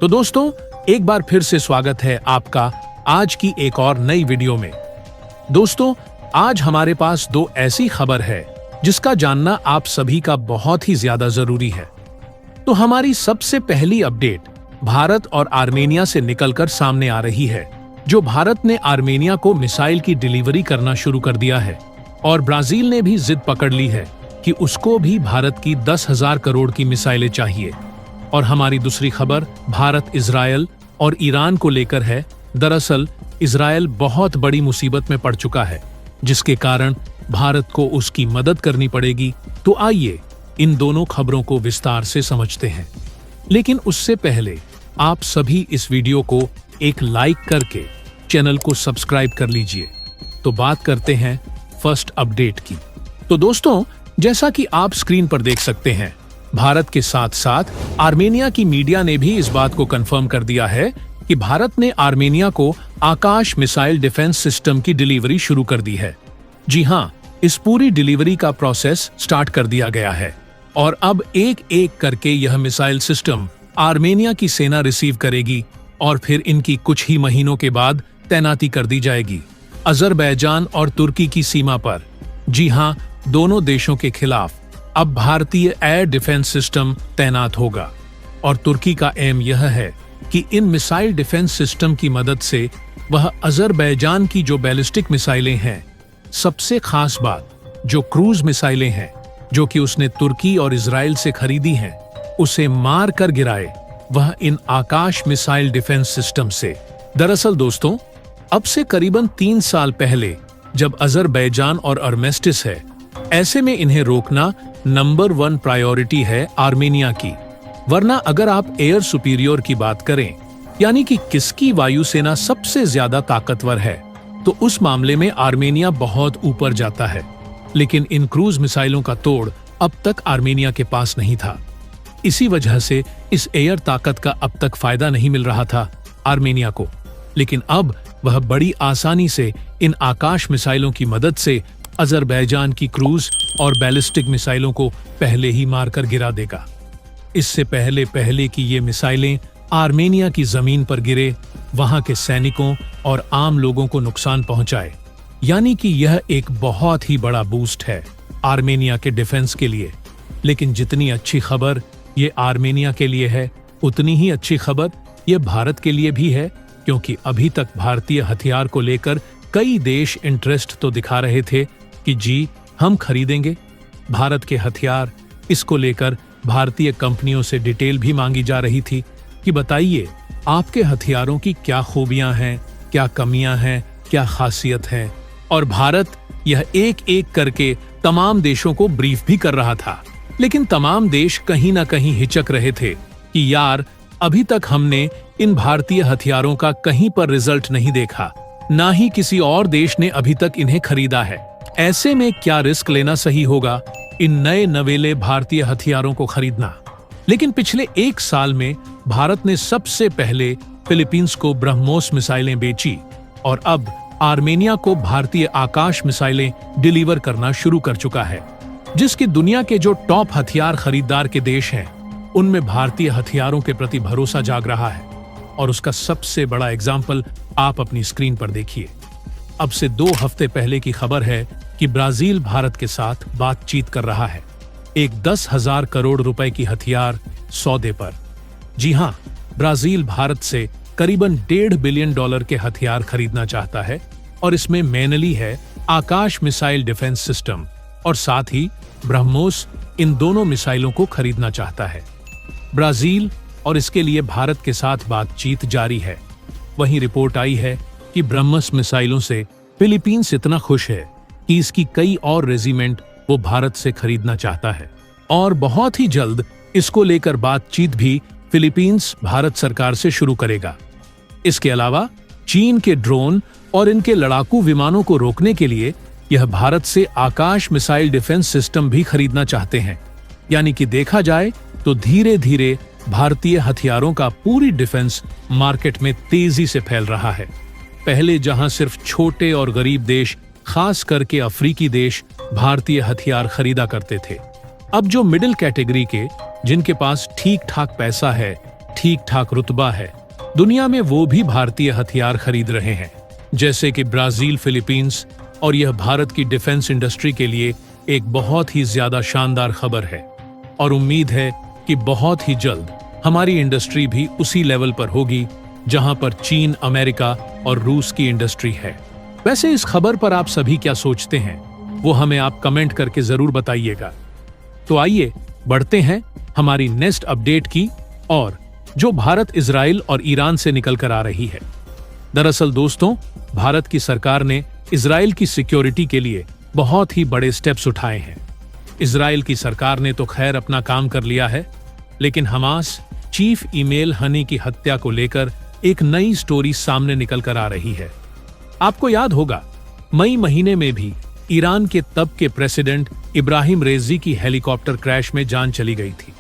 तो दोस्तों, एक बार फिर से स्वागत है आपका आज की एक और नई वीडियो में। दोस्तों, आज हमारे पास दो ऐसी खबर है जिसका जानना आप सभी का बहुत ही ज्यादा जरूरी है। तो हमारी सबसे पहली अपडेट भारत और आर्मेनिया से निकलकर सामने आ रही है, जो भारत ने आर्मेनिया को मिसाइल की डिलीवरी करना शुरू कर दिया है और ब्राजील ने भी जिद पकड़ ली है कि उसको भी भारत की 10,000 करोड़ की मिसाइलें चाहिए। और हमारी दूसरी खबर भारत, इजरायल और ईरान को लेकर है। दरअसल इजरायल बहुत बड़ी मुसीबत में पड़ चुका है, जिसके कारण भारत को उसकी मदद करनी पड़ेगी। तो आइए इन दोनों खबरों को विस्तार से समझते हैं। लेकिन उससे पहले आप सभी इस वीडियो को एक लाइक करके चैनल को सब्सक्राइब कर लीजिए। तो बात करते हैं फर्स्ट अपडेट की। तो दोस्तों, जैसा कि आप स्क्रीन पर देख सकते हैं, भारत के साथ साथ आर्मेनिया की मीडिया ने भी इस बात को कंफर्म कर दिया है कि भारत ने आर्मेनिया को आकाश मिसाइल डिफेंस सिस्टम की डिलीवरी शुरू कर दी है। जी हां, इस पूरी डिलीवरी का प्रोसेस स्टार्ट कर दिया गया है और अब एक एक करके यह मिसाइल सिस्टम आर्मेनिया की सेना रिसीव करेगी और फिर इनकी कुछ ही महीनों के बाद तैनाती कर दी जाएगी अजरबैजान और तुर्की की सीमा पर। जी हां, दोनों देशों के खिलाफ अब भारतीय एयर डिफेंस सिस्टम तैनात होगा और तुर्की का एम यह है कि इन मिसाइल डिफेंस सिस्टम की मदद से वह अजरबैजान की जो बैलिस्टिक मिसाइलें हैं, सबसे खास बात जो क्रूज मिसाइलें हैं, जो कि उसने तुर्की और इजराइल से खरीदी हैं, उसे मार कर गिराए, वह इन आकाश मिसाइल डिफेंस सिस्टम से। दरअसल दोस्तों, अब से करीबन 3 साल पहले जब अजरबैजान और आर्मेस्टिस है, ऐसे में इन्हें रोकना नंबर 1 प्रायोरिटी है आर्मेनिया की। वरना अगर आप एयर सुपीरियर की बात करें, यानी कि किसकी वायुसेना सबसे ज्यादा ताकतवर है, तो उस मामले में आर्मेनिया बहुत ऊपर जाता है। लेकिन इन क्रूज मिसाइलों का तोड़ अब तक आर्मेनिया के पास नहीं था। इसी वजह से इस एयर ताकत का अब तक फायदा नहीं मिल रहा था आर्मेनिया को। लेकिन अब वह बड़ी आसानी से इन आकाश मिसाइलों की मदद से अजरबैजान की क्रूज और बैलिस्टिक मिसाइलों को पहले ही मारकर गिरा देगा। इससे पहले कि ये मिसाइलें आर्मेनिया की जमीन पर गिरे, वहां के सैनिकों और आम लोगों को नुकसान पहुंचाए। यानी कि यह एक बहुत ही बड़ा बूस्ट है आर्मेनिया के डिफेंस के लिए। लेकिन जितनी अच्छी खबर ये आर्मेनिया के लिए है, उतनी ही अच्छी खबर ये भारत के लिए भी है, क्योंकि अभी तक भारतीय हथियार को लेकर कई देश इंटरेस्ट तो दिखा रहे थे कि जी हम खरीदेंगे भारत के हथियार। इसको लेकर भारतीय कंपनियों से डिटेल भी मांगी जा रही थी कि बताइए आपके हथियारों की क्या खूबियां हैं, क्या कमियां हैं, क्या खासियत है। और भारत यह एक एक करके तमाम देशों को ब्रीफ भी कर रहा था। लेकिन तमाम देश कहीं ना कहीं हिचक रहे थे कि यार अभी तक हमने इन भारतीय हथियारों का कहीं पर रिजल्ट नहीं देखा, ना ही किसी और देश ने अभी तक इन्हें खरीदा है। ऐसे में क्या रिस्क लेना सही होगा इन नए नवेले भारतीय हथियारों को खरीदना। लेकिन पिछले 1 साल में भारत ने सबसे पहले फिलीपींस को ब्रह्मोस मिसाइलें बेची और अब आर्मेनिया को भारतीय आकाश मिसाइलें डिलीवर करना शुरू कर चुका है, जिसकी दुनिया के जो टॉप हथियार खरीदार के देश हैं, उनमें भारतीय हथियारों के प्रति भरोसा जाग रहा है। और उसका सबसे बड़ा एग्जाम्पल आप अपनी स्क्रीन पर देखिए। अब से 2 हफ्ते पहले की खबर है कि ब्राजील भारत के साथ बातचीत कर रहा है एक 10,000 करोड़ रुपए की हथियार सौदे पर। जी हां, ब्राजील भारत से करीबन $1.5 बिलियन के हथियार खरीदना चाहता है और इसमें मेनली है आकाश मिसाइल डिफेंस सिस्टम और साथ ही ब्रह्मोस। इन दोनों मिसाइलों को खरीदना चाहता है ब्राजील और इसके लिए भारत के साथ बातचीत जारी है। वहीं रिपोर्ट आई है कि ब्रह्मोस मिसाइलों से फिलीपींस इतना खुश है कि इसकी कई और रेजिमेंट वो भारत से खरीदना चाहता है और बहुत ही जल्द इसको लेकर बातचीत भी फिलीपींस भारत सरकार से शुरू करेगा। इसके अलावा चीन के ड्रोन और इनके लड़ाकू विमानों को रोकने के लिए यह भारत से आकाश मिसाइल डिफेंस सिस्टम भी खरीदना चाहते हैं। यानी कि देखा जाए तो धीरे धीरे भारतीय हथियारों का पूरी डिफेंस मार्केट में तेजी से फैल रहा है। पहले जहां सिर्फ छोटे और गरीब देश, खास करके अफ्रीकी देश, भारतीय हथियार खरीदा करते थे, अब जो मिडिल कैटेगरी के, जिनके पास ठीक ठाक पैसा है, ठीक ठाक रुतबा है। दुनिया में वो भी भारतीय हथियार खरीद रहे हैं, जैसे कि ब्राजील, फिलीपींस, और यह भारत की डिफेंस इंडस्ट्री के लिए एक बहुत ही ज्यादा शानदार खबर है। और उम्मीद है कि बहुत ही जल्द हमारी इंडस्ट्री भी उसी लेवल पर होगी जहां पर चीन, अमेरिका और रूस की इंडस्ट्री है। वैसे इस खबर पर आप सभी क्या सोचते हैं, वो हमें आप कमेंट करके जरूर बताइएगा। तो आइए बढ़ते हैं हमारी नेक्स्ट अपडेट की, और जो भारत, इजराइल और ईरान से निकल कर आ रही है। दरअसल दोस्तों, भारत की सरकार ने इजराइल की सिक्योरिटी के लिए बहुत ही बड़े स्टेप्स उठाए हैं। इजराइल की सरकार ने तो खैर अपना काम कर लिया है, लेकिन हमास चीफ इस्माइल हनी की हत्या को लेकर एक नई स्टोरी सामने निकल कर आ रही है। आपको याद होगा, मई महीने में भी ईरान के तब के प्रेसिडेंट इब्राहिम रेजी की हेलीकॉप्टर क्रैश में जान चली गई थी,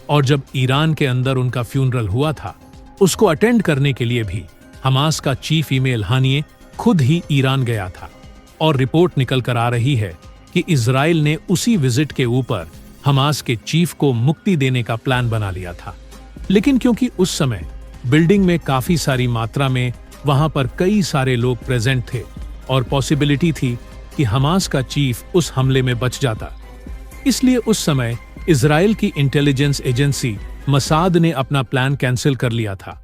और जब ईरान के अंदर उनका फ्यूनरल हुआ था, उसको अटेंड करने के लिए भी हमास का चीफ इस्माइल हानिये खुद ही ईरान गया था। और रिपोर्ट निकल कर आ रही है कि इजराइल ने उसी विजिट के ऊपर हमास के चीफ को मुक्ति देने का प्लान बना लिया था। लेकिन क्योंकि उस समय बिल्डिंग में काफी सारी मात्रा में वहां पर कई सारे लोग प्रेजेंट थे, और पॉसिबिलिटी थी कि हमास का चीफ उस हमले में बच जाता, इसलिए उस समय इजराइल की इंटेलिजेंस एजेंसी मसाद ने अपना प्लान कैंसिल कर लिया था।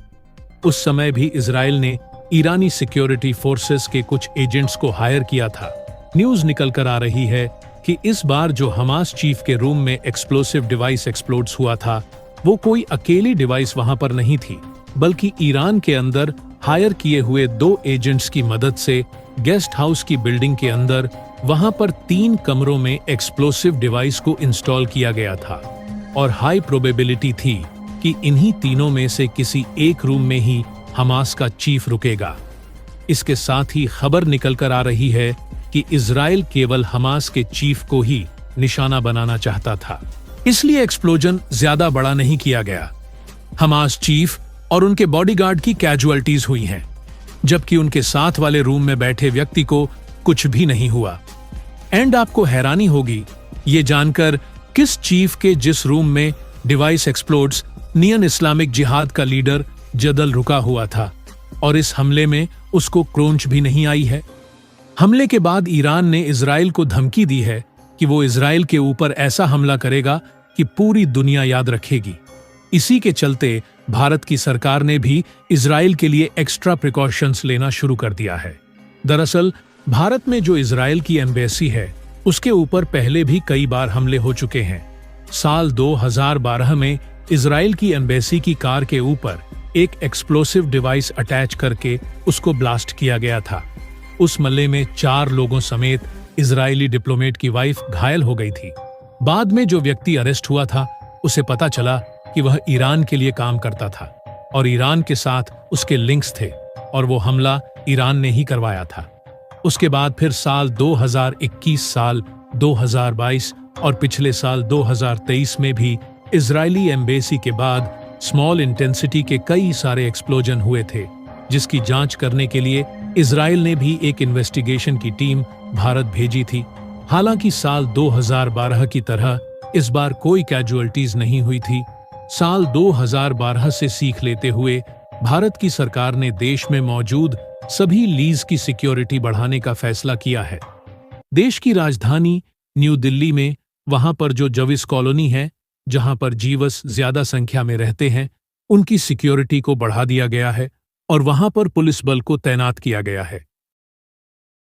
उस समय भी इजराइल ने ईरानी सिक्योरिटी फोर्सेस के कुछ एजेंट्स को हायर किया था। न्यूज निकल कर आ रही है कि इस बार जो हमास चीफ के रूम में एक्सप्लोसिव डिवाइस एक्सप्लोड्स हुआ था, वो कोई अकेली डिवाइस वहां पर नहीं थी, बल्कि ईरान के अंदर हायर किए हुए 2 एजेंट्स की मदद से गेस्ट हाउस की बिल्डिंग के अंदर वहां पर 3 कमरों में एक्सप्लोसिव डिवाइस को इंस्टॉल किया गया था, और हाई प्रोबेबिलिटी थी कि इन्हीं तीनों में से किसी एक रूम में ही हमास का चीफ रुकेगा। इसके साथ ही खबर निकल कर आ रही है कि इजराइल केवल हमास के चीफ को ही निशाना बनाना चाहता था, इसलिए एक्सप्लोजन ज्यादा बड़ा नहीं किया गया। हमास चीफ और उनके बॉडीगार्ड की कैजुअल्टीज हुई हैं, जबकि उनके साथ वाले रूम में बैठे व्यक्ति को कुछ भी नहीं हुआ। एंड आपको हैरानी होगी ये जानकर किस चीफ के जिस रूम में डिवाइस एक्सप्लोड्स नियन इस्लामिक जिहाद का लीडर जदल रुका हुआ था, और इस हमले में उसको क्रोंच भी नहीं आई है। हमले के बाद ईरान ने इजराइल को धमकी दी है कि वो इजराइल के ऊपर ऐसा हमला करेगा कि पूरी दुनिया याद रखेगी। इसी के चलते भारत की सरकार ने भी इजराइल के लिए एक्स्ट्रा प्रिकॉशंस लेना शुरू कर दिया है। दरअसल भारत में जो इजराइल की एम्बेसी है, उसके ऊपर पहले भी कई बार हमले हो चुके हैं। साल 2012 में इजराइल की एम्बेसी की कार के ऊपर एक एक्सप्लोसिव डिवाइस अटैच करके उसको ब्लास्ट किया गया था। उस हमले में 4 लोगों समेत इजरायली डिप्लोमेट की वाइफ घायल हो गई थी। बाद में जो व्यक्ति अरेस्ट हुआ था, उसे पता चला कि वह ईरान के लिए काम करता था और ईरान के साथ उसके लिंक्स थे, और वो हमला ईरान ने ही करवाया था। उसके बाद फिर साल 2021, साल 2022 और पिछले साल 2023 में भी इजरायली एम्बेसी के बाद स्मॉल इंटेंसिटी के कई सारे एक्सप्लोजन हुए थे, जिसकी जांच करने के लिए इजराइल ने भी एक इन्वेस्टिगेशन की टीम भारत भेजी थी। हालांकि साल 2012 की तरह इस बार कोई कैजुअल्टीज नहीं हुई थी। साल 2012 से सीख लेते हुए भारत की सरकार ने देश में मौजूद सभी लीज की सिक्योरिटी बढ़ाने का फैसला किया है। देश की राजधानी न्यू दिल्ली में वहां पर जो जविस कॉलोनी है, जहां पर जीवस ज्यादा संख्या में रहते हैं, उनकी सिक्योरिटी को बढ़ा दिया गया है और वहां पर पुलिस बल को तैनात किया गया है।